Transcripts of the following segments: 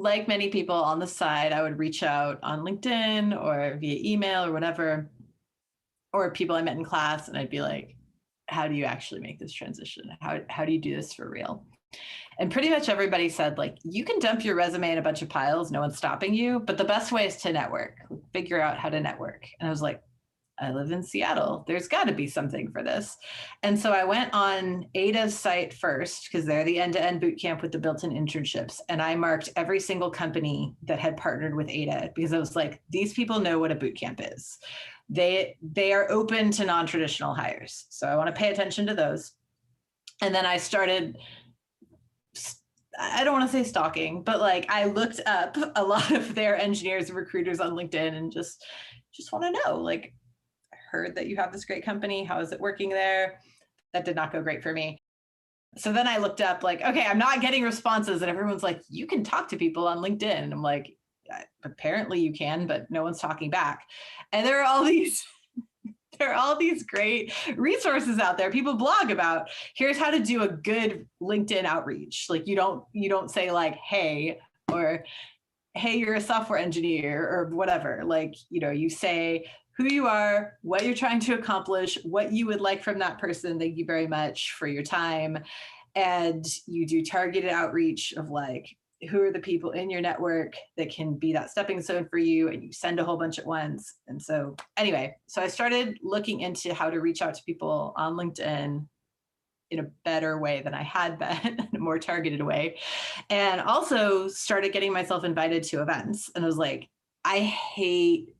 like many people on the side, I would reach out on LinkedIn or via email or whatever, or people I met in class, and I'd be like, how do you actually make this transition? How do you do this for real? And pretty much everybody said, like, you can dump your resume in a bunch of piles, no one's stopping you, but the best way is to network, figure out how to network. And I was like, I live in Seattle. There's got to be something for this. And so I went on Ada's site first, because they're the end-to-end bootcamp with the built-in internships. And I marked every single company that had partnered with Ada, because I was like, these people know what a bootcamp is. They are open to non-traditional hires. So I want to pay attention to those. And then I started, I don't want to say stalking, but like I looked up a lot of their engineers and recruiters on LinkedIn and just want to know, like, heard that you have this great company. How is it working there? That did not go great for me. So then I looked up, like, okay, I'm not getting responses. And everyone's like, you can talk to people on LinkedIn. And I'm like, apparently you can, but no one's talking back. And there are all these great resources out there. People blog about, here's how to do a good LinkedIn outreach. Like, you don't say like, hey, or hey, you're a software engineer or whatever. Like, you say who you are, what you're trying to accomplish, what you would like from that person. Thank you very much for your time. And you do targeted outreach of like, who are the people in your network that can be that stepping stone for you, and you send a whole bunch at once. And so anyway, so I started looking into how to reach out to people on LinkedIn in a better way than I had been, in a more targeted way. And also started getting myself invited to events. And I was like, I hate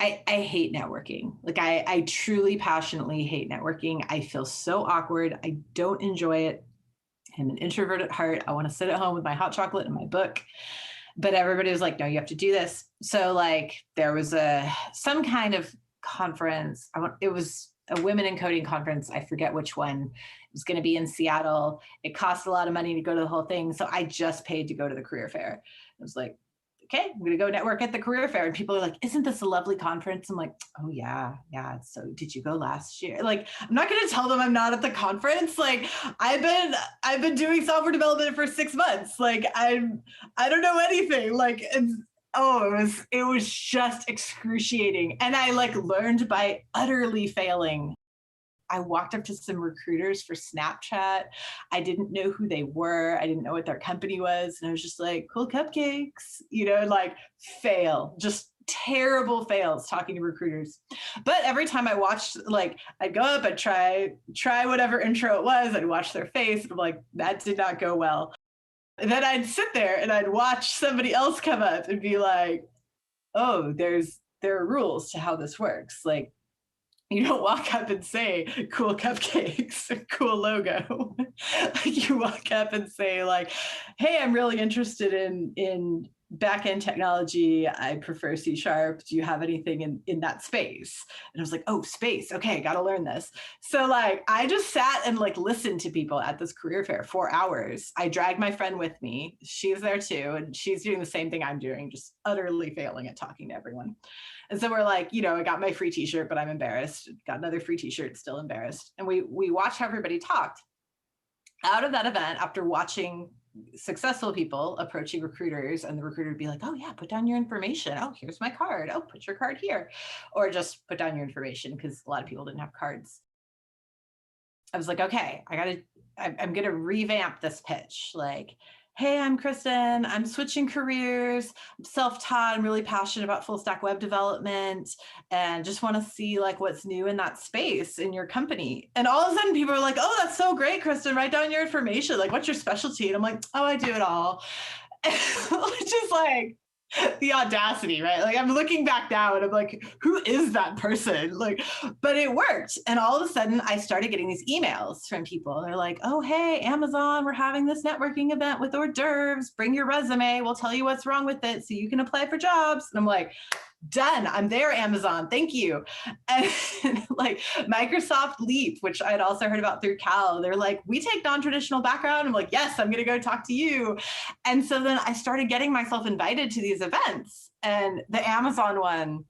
networking. Like I truly passionately hate networking. I feel so awkward. I don't enjoy it. I'm an introvert at heart. I want to sit at home with my hot chocolate and my book. But everybody was like, no, you have to do this. So like there was some kind of conference. It was a women in coding conference. I forget which one. It was going to be in Seattle. It cost a lot of money to go to the whole thing. So I just paid to go to the career fair. I was like, okay, I'm going to go network at the career fair. And people are like, isn't this a lovely conference? I'm like, oh yeah. So did you go last year? Like, I'm not going to tell them I'm not at the conference. Like I've been doing software development for 6 months. Like I don't know anything. Like, it was just excruciating. And I like learned by utterly failing. I walked up to some recruiters for Snapchat. I didn't know who they were. I didn't know what their company was. And I was just like, cool cupcakes, like fail, just terrible fails talking to recruiters. But every time I watched, like I'd go up, I'd try whatever intro it was. I'd watch their face and I'm like, that did not go well. And then I'd sit there and I'd watch somebody else come up and be like, oh, there are rules to how this works. Like, you don't walk up and say cool cupcakes, cool logo. Like you walk up and say like, hey, I'm really interested in back-end technology. I prefer C#. Do you have anything in that space? And I was like, oh, space. Okay, got to learn this. So like, I just sat and like listened to people at this career fair 4 hours. I dragged my friend with me. She's there too. And she's doing the same thing I'm doing, just utterly failing at talking to everyone. And so we're like, I got my free t-shirt, but I'm embarrassed. Got another free t-shirt, still embarrassed. And we watched how everybody talked. Out of that event, after watching successful people approaching recruiters, and the recruiter would be like, oh yeah, put down your information. Oh, here's my card. Oh, put your card here. Or just put down your information, because a lot of people didn't have cards. I was like, okay, I'm going to revamp this pitch. Like, hey, I'm Kristen. I'm switching careers. I'm self-taught. I'm really passionate about full stack web development and just want to see like what's new in that space in your company. And all of a sudden people are like, oh, that's so great, Kristen. Write down your information. Like, what's your specialty? And I'm like, oh, I do it all. Which is like the audacity, right? Like I'm looking back now and I'm like, who is that person? Like, but it worked. And all of a sudden I started getting these emails from people. They're like, oh, hey, Amazon, we're having this networking event with hors d'oeuvres. Bring your resume. We'll tell you what's wrong with it so you can apply for jobs. And I'm like, done. I'm there, Amazon. Thank you. And like Microsoft Leap, which I'd also heard about through Cal, they're like, we take non-traditional background. I'm like, yes, I'm going to go talk to you. And so then I started getting myself invited to these events. And the Amazon one,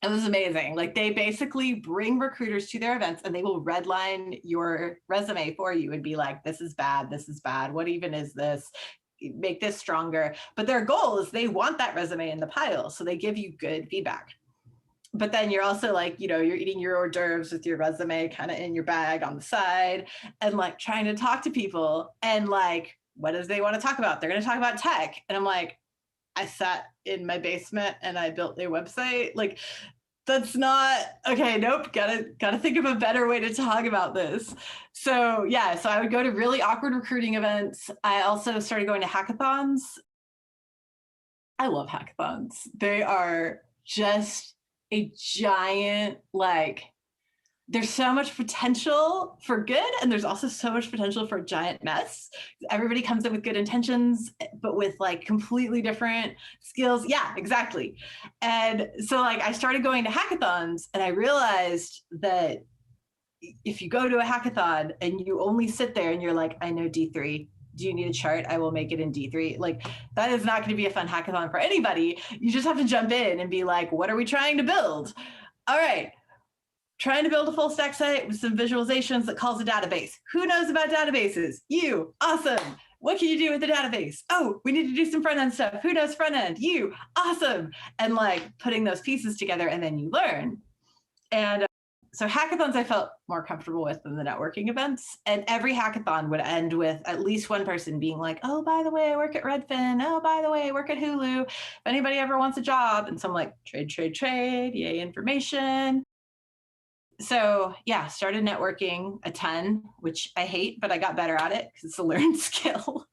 it was amazing. Like they basically bring recruiters to their events and they will redline your resume for you and be like, this is bad. This is bad. What even is this? make this stronger. But their goal is they want that resume in the pile. So they give you good feedback. But then you're also like, you're eating your hors d'oeuvres with your resume kind of in your bag on the side and like trying to talk to people. And like, what does they want to talk about? They're going to talk about tech. And I'm like, I sat in my basement and I built their website. Like, that's not okay. Nope. Gotta think of a better way to talk about this. So yeah, so I would go to really awkward recruiting events. I also started going to hackathons. I love hackathons. They are just a giant, like, there's so much potential for good, and there's also so much potential for a giant mess. Everybody comes in with good intentions, but with like completely different skills. Yeah, exactly. And so like I started going to hackathons, and I realized that if you go to a hackathon and you only sit there and you're like, I know D3, do you need a chart? I will make it in D3. Like, that is not going to be a fun hackathon for anybody. You just have to jump in and be like, what are we trying to build? All right, trying to build a full stack site with some visualizations that calls a database. Who knows about databases? You, awesome. What can you do with the database? Oh, we need to do some front end stuff. Who does front end? You, awesome. And like putting those pieces together, and then you learn. And so hackathons I felt more comfortable with than the networking events. And every hackathon would end with at least one person being like, oh, by the way, I work at Redfin. Oh, by the way, I work at Hulu. If anybody ever wants a job. And so I'm like, trade, yay, information. So yeah, started networking a ton, which I hate, but I got better at it because it's a learned skill.